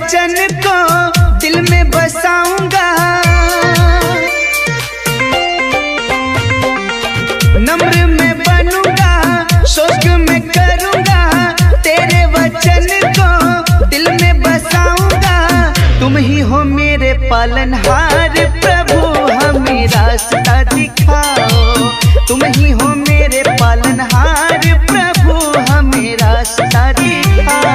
वचन को दिल में बसाऊंगा, नम्र में बनूंगा, शौक में करूंगा, तेरे वचन को दिल में बसाऊंगा। तुम ही हो मेरे पालनहार प्रभु, हमें रास्ता दिखाओ। तुम ही हो मेरे पालनहार प्रभु, हमें रास्ता दिखाओ।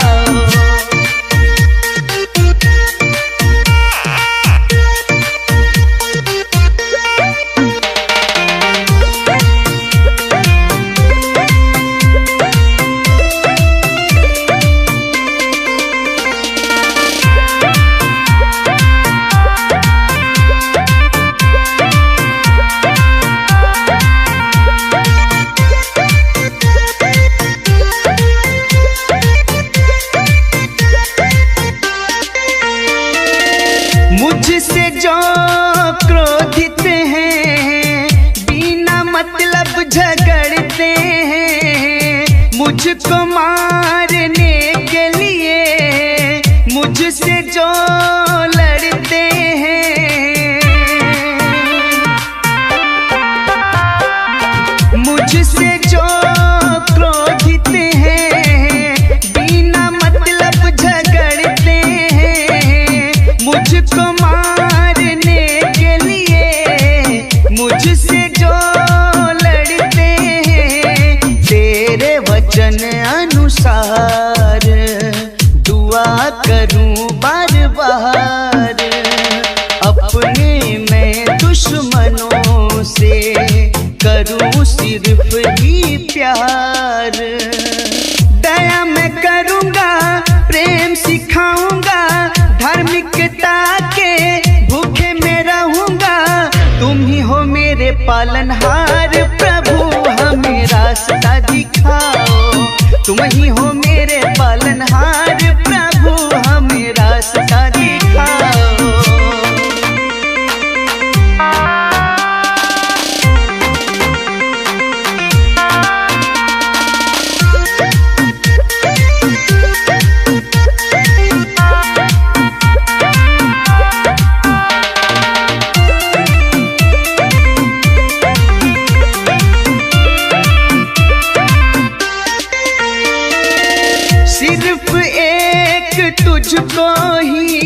मुझसे जो क्रोधित हैं, बिना मतलब झगड़ते हैं, मुझको मारने के लिए मुझसे जो लड़ते हैं, मुझसे जो क्रोधित हैं, बिना मतलब झगड़ते हैं, मुझको मारने के लिए मुझसे जो लड़ते हैं, तेरे वचन अनुसार दुआ करूं बार बार, अपने मैं दुश्मनों से करूं सिर्फ ही प्यार। दया मैं करूंगा, प्रेम सिखाऊंगा, धार्मिकता के भूखे में रहूंगा। तुम ही हो मेरे पालनहार प्रभु, हमें रास्ता दिखाओ। तुम ही हो मेरे पालनहार प्रभु, हमें रास्ता दिखाओ। सिर्फ एक तुझको ही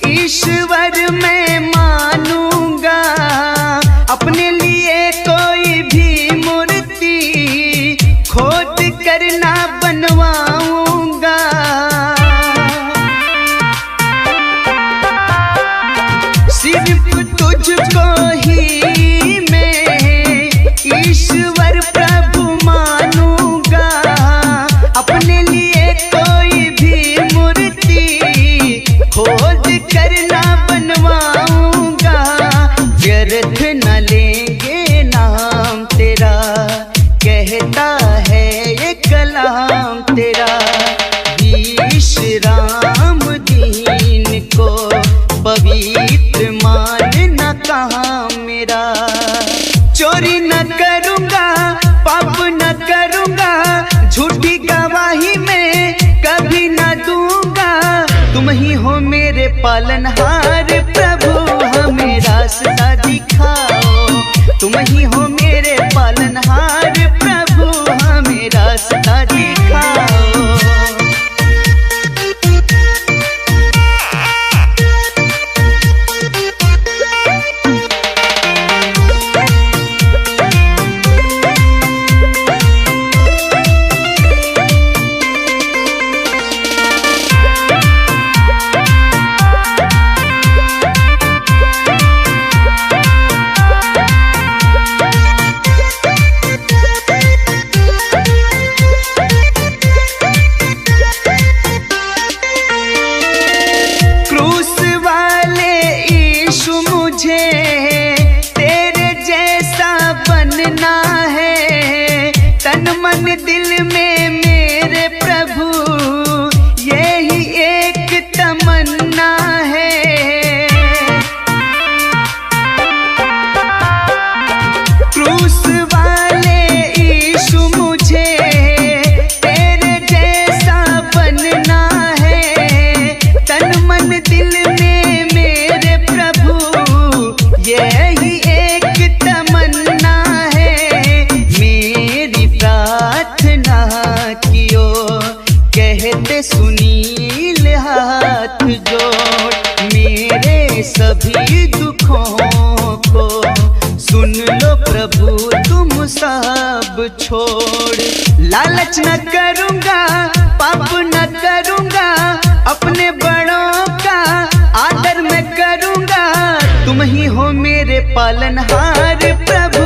ईश्वर मैं मानूंगा, अपने लिए कोई भी मूर्ति खोद कर ना बनवाऊंगा। सिर्फ तुझको ही मैं ईश्वर प्रभु मानूंगा, अपने लिए कोई भी मूर्ति खोद कर ना बनवाऊंगा। व्यर्थ न लेंगे नाम तेरा, कहता है ये कलाम तेरा। विश्राम दीन को पवित्र मानना कहाँ मेरा। चोरी न करूंगा, पाप न करूंगा, झूठी गवाही में कभी न दूंगा। तुम ही हो मेरे पालनहार प्रभु, हमें रास्ता दिखाओ। तुम ही हो मेरे पालनहार प्रभु, हमें रास्ता दिखाओ। कहते सुनील हाथ जोड़, मेरे सभी दुखों को सुन लो प्रभु तुम सब छोड़। लालच न करूँगा, पाप न करूँगा, अपने बड़ों का आदर मैं करूँगा। तुम ही हो मेरे पालनहार प्रभु।